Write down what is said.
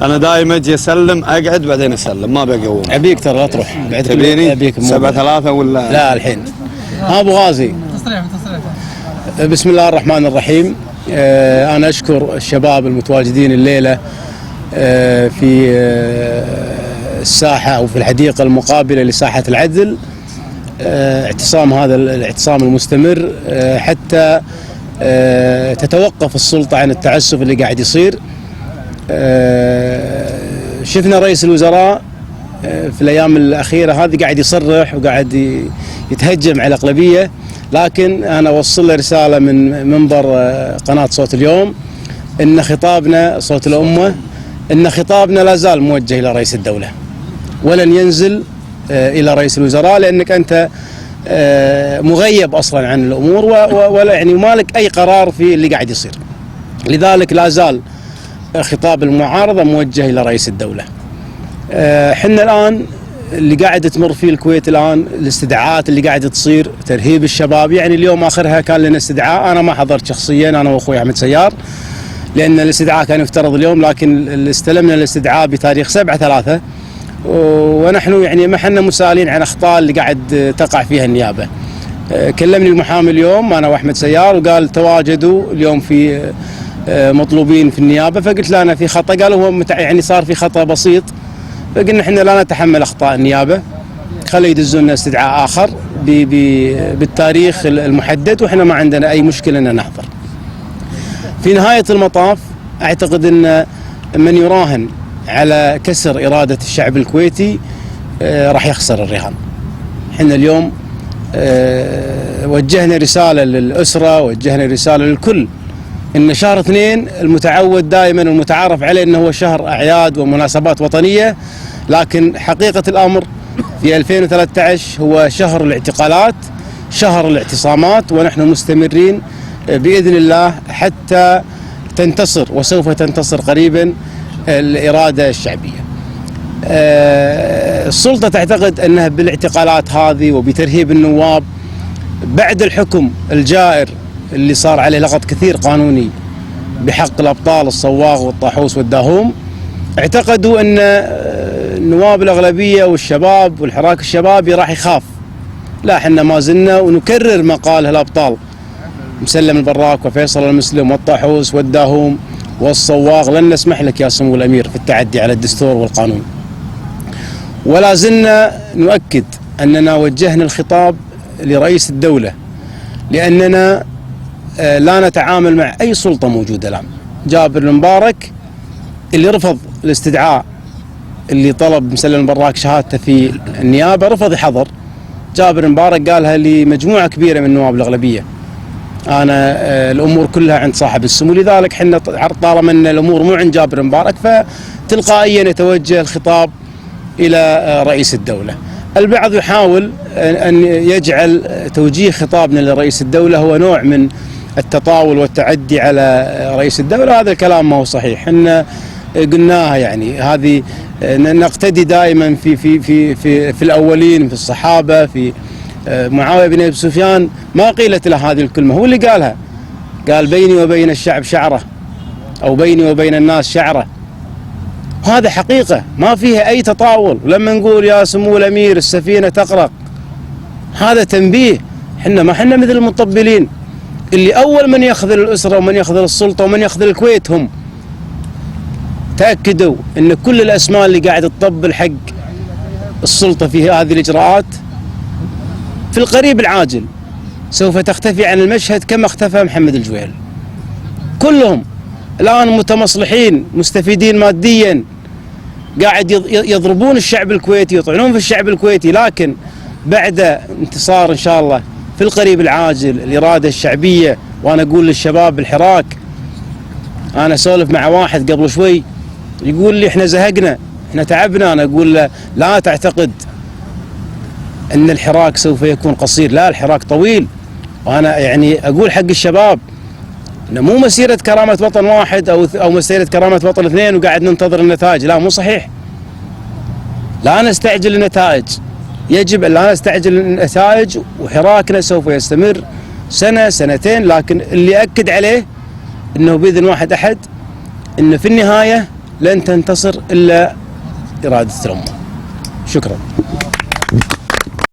انا دائما اجي اسلم اقعد بعدين اسلم ما بقوم. ابيك ترى لا تروح بعد تبيني ابيك 7-3 ولا لا الحين. ابو غازي تصريح. بسم الله الرحمن الرحيم. انا اشكر الشباب المتواجدين الليله في الساحه او في الحديقه المقابله لساحه العدل، اعتصام هذا الاعتصام المستمر حتى تتوقف السلطه عن التعسف اللي قاعد يصير. شفنا رئيس الوزراء في الايام الاخيره هذه قاعد يصرح وقاعد يتهجم على الاغلبيه، لكن انا اوصل له رساله من منبر قناه صوت اليوم ان خطابنا صوت الامه ان خطابنا لا زال موجه الى رئيس الدوله ولن ينزل الى رئيس الوزراء، لانك انت مغيب اصلا عن الامور ولا يعني مالك اي قرار في اللي قاعد يصير. لذلك لا زال خطاب المعارضه موجه الى رئيس الدوله. احنا الان اللي قاعد تمر فيه الكويت الان الاستدعاءات اللي قاعده تصير ترهيب الشباب، يعني اليوم اخرها كان لنا استدعاء، انا ما حضرت شخصيا انا واخوي احمد سيار لان الاستدعاء كان يفترض اليوم، لكن استلمنا الاستدعاء بتاريخ 7/3 ونحن يعني ما حنا مسالين عن اخطاء اللي قاعد تقع فيها النيابه. كلمني المحامي اليوم انا واحمد سيار وقال تواجدوا اليوم في مطلوبين في النيابه، فقلت له انا في خطا، قال هو يعني صار في خطا بسيط، فقلنا احنا لا نتحمل اخطاء النيابه، خلوا يدزوا لنا استدعاء اخر بالتاريخ المحدد واحنا ما عندنا اي مشكله ان نحضر. في نهايه المطاف اعتقد ان من يراهن على كسر اراده الشعب الكويتي راح يخسر الرهان. احنا اليوم وجهنا رساله للاسره، وجهنا رساله للكل ان شهر 2 المتعود دائما والمتعارف عليه انه هو شهر اعياد ومناسبات وطنيه، لكن حقيقه الامر في 2013 هو شهر الاعتقالات، شهر الاعتصامات، ونحن مستمرين باذن الله حتى تنتصر وسوف تنتصر قريبا الاراده الشعبيه. السلطه تعتقد انها بالاعتقالات هذه وبترهيب النواب بعد الحكم الجائر اللي صار عليه لغط كثير قانوني بحق الابطال الصواغ والطاحوس والداهوم، اعتقدوا ان النواب الاغلبيه والشباب والحراك الشبابي راح يخاف. لا، احنا ما زلنا ونكرر ما قاله الابطال مسلم البراك وفيصل المسلم والطاحوس والداهوم والصواغ، لن نسمح لك يا سمو الامير في التعدي على الدستور والقانون. ولا زلنا نؤكد اننا وجهنا الخطاب لرئيس الدوله، لاننا لا نتعامل مع اي سلطه موجوده الان. جابر المبارك اللي رفض الاستدعاء اللي طلب مسلم البراك شهادته في النيابه رفض يحضر. جابر المبارك قالها لمجموعه كبيره من النواب الاغلبيه، انا الامور كلها عند صاحب السمو، لذلك احنا طالما ان الامور مو عند جابر المبارك فتلقائيا يتوجه الخطاب الى رئيس الدوله. البعض يحاول ان يجعل توجيه خطابنا لرئيس الدوله هو نوع من التطاول والتعدي على رئيس الدوله، هذا الكلام ما هو صحيح. احنا قلناها، يعني هذه نقتدي دائما في الاولين، في الصحابه، في معاويه بن ابي سفيان ما قيلت له هذه الكلمه، هو اللي قالها، قال بيني وبين الشعب شعره او بيني وبين الناس شعره. وهذا حقيقه ما فيها اي تطاول. ولما نقول يا سمو الامير السفينه تغرق، هذا تنبيه. احنا ما احنا مثل المطبلين اللي اول من يخذل الاسره ومن يخذل السلطه ومن يخذل الكويت هم. تاكدوا ان كل الاسماء اللي قاعد تطبل حق السلطه في هذه الاجراءات في القريب العاجل سوف تختفي عن المشهد كما اختفى محمد الجويل. كلهم الان متمصلحين مستفيدين ماديا، قاعد يضربون الشعب الكويتي يطعنون في الشعب الكويتي، لكن بعد انتصار ان شاء الله في القريب العاجل الاراده الشعبيه. وانا اقول للشباب بالحراك، انا اسولف مع واحد قبل شوي يقول لي احنا زهقنا احنا تعبنا، انا اقول له لا تعتقد ان الحراك سوف يكون قصير، لا الحراك طويل. وانا يعني اقول حق الشباب انه مو مسيره كرامه بطل واحد او مسيره كرامه بطل اثنين وقاعد ننتظر النتائج، لا مو صحيح. لا نستعجل النتائج، يجب ان لا نستعجل النتائج، وحراكنا سوف يستمر سنه سنتين، لكن اللي اكد عليه انه باذن واحد احد انه في النهايه لن تنتصر إلا إرادة الأمة. شكرا.